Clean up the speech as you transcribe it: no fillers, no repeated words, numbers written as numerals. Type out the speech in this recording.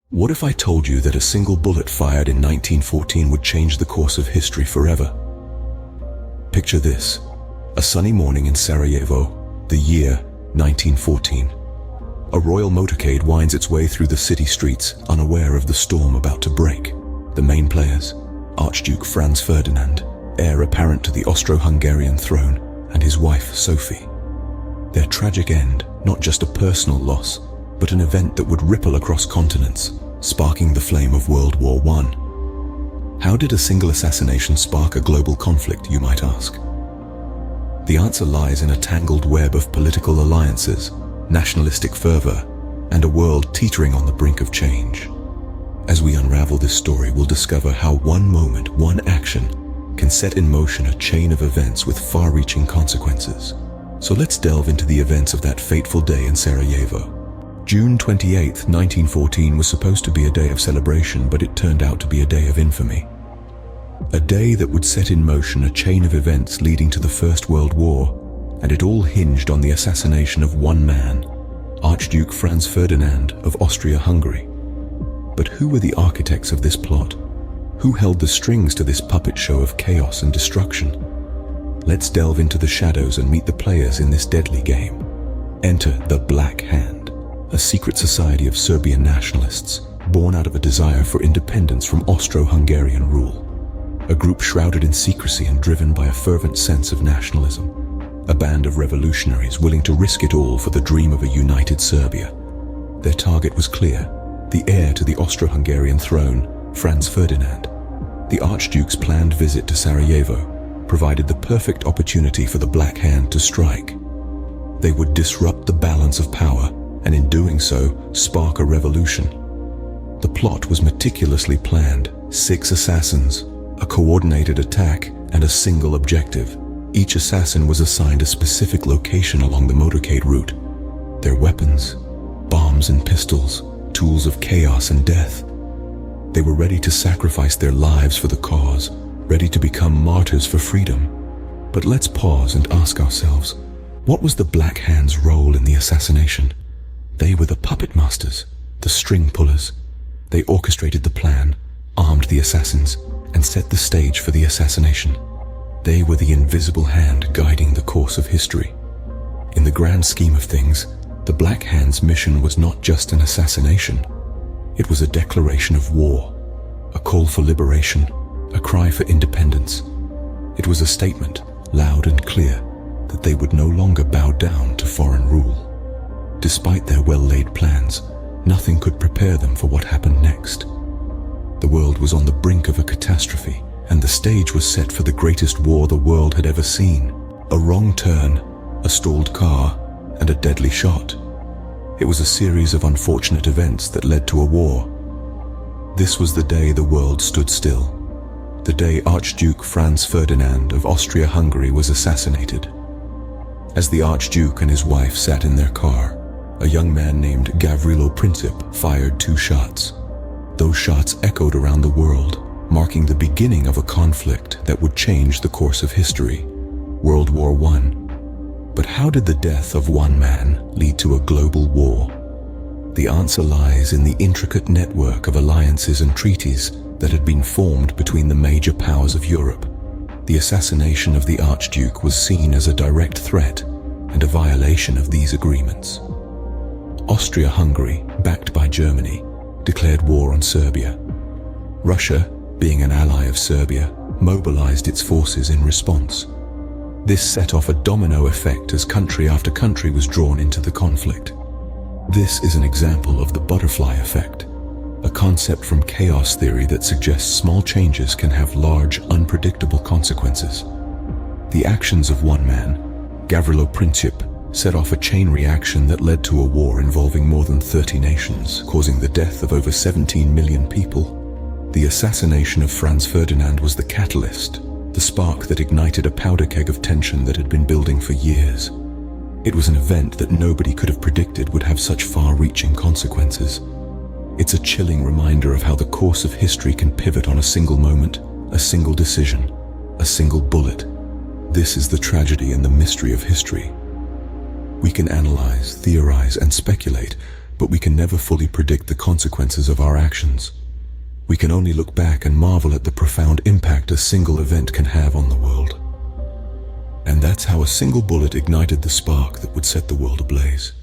What if I told you that a single bullet fired in 1914 would change the course of history forever? Picture this: a sunny morning in Sarajevo, the year 1914. A royal motorcade winds its way through the city streets, unaware of the storm about to break. The main players: Archduke Franz Ferdinand, heir apparent to the Austro-Hungarian throne, and his wife Sophie. Their tragic end, not just a personal loss, but an event that would ripple across continents, sparking the flame of World War I. How did a single assassination spark a global conflict, you might ask? The answer lies in a tangled web of political alliances, nationalistic fervor, and a world teetering on the brink of change. As we unravel this story, we'll discover how one moment, one action, can set in motion a chain of events with far-reaching consequences. So let's delve into the events of that fateful day in Sarajevo. June 28, 1914 was supposed to be a day of celebration, but it turned out to be a day of infamy. A day that would set in motion a chain of events leading to the First World War, and it all hinged on the assassination of one man, Archduke Franz Ferdinand of Austria-Hungary. But who were the architects of this plot? Who held the strings to this puppet show of chaos and destruction? Let's delve into the shadows and meet the players in this deadly game. Enter the Black Hand, a secret society of Serbian nationalists, born out of a desire for independence from Austro-Hungarian rule. A group shrouded in secrecy and driven by a fervent sense of nationalism. A band of revolutionaries willing to risk it all for the dream of a united Serbia. Their target was clear: the heir to the Austro-Hungarian throne, Franz Ferdinand. The Archduke's planned visit to Sarajevo provided the perfect opportunity for the Black Hand to strike. They would disrupt the balance of power, and in doing so, spark a revolution. The plot was meticulously planned: 6 assassins, a coordinated attack, and a single objective. Each assassin was assigned a specific location along the motorcade route. Their weapons: bombs and pistols, tools of chaos and death. They were ready to sacrifice their lives for the cause, ready to become martyrs for freedom. But let's pause and ask ourselves, what was the Black Hand's role in the assassination? They were the puppet masters, the string pullers. They orchestrated the plan, armed the assassins, and set the stage for the assassination. They were the invisible hand guiding the course of history. In the grand scheme of things, the Black Hand's mission was not just an assassination. It was a declaration of war, a call for liberation, a cry for independence. It was a statement, loud and clear, that they would no longer bow down to foreign rule. Despite their well-laid plans, nothing could prepare them for what happened next. The world was on the brink of a catastrophe, and the stage was set for the greatest war the world had ever seen. A wrong turn, a stalled car, and a deadly shot. It was a series of unfortunate events that led to a war. This was the day the world stood still. The day Archduke Franz Ferdinand of Austria-Hungary was assassinated. As the Archduke and his wife sat in their car, a young man named Gavrilo Princip fired 2 shots. Those shots echoed around the world, marking the beginning of a conflict that would change the course of history, World War I. But how did the death of one man lead to a global war? The answer lies in the intricate network of alliances and treaties that had been formed between the major powers of Europe. The assassination of the Archduke was seen as a direct threat and a violation of these agreements. Austria-Hungary, backed by Germany, declared war on Serbia. Russia, being an ally of Serbia, mobilized its forces in response. This set off a domino effect as country after country was drawn into the conflict. This is an example of the butterfly effect, a concept from chaos theory that suggests small changes can have large, unpredictable consequences. The actions of one man, Gavrilo Princip, set off a chain reaction that led to a war involving more than 30 nations, causing the death of over 17 million people. The assassination of Franz Ferdinand was the catalyst, the spark that ignited a powder keg of tension that had been building for years. It was an event that nobody could have predicted would have such far-reaching consequences. It's a chilling reminder of how the course of history can pivot on a single moment, a single decision, a single bullet. This is the tragedy and the mystery of history. We can analyze, theorize, and speculate, but we can never fully predict the consequences of our actions. We can only look back and marvel at the profound impact a single event can have on the world. And that's how a single bullet ignited the spark that would set the world ablaze.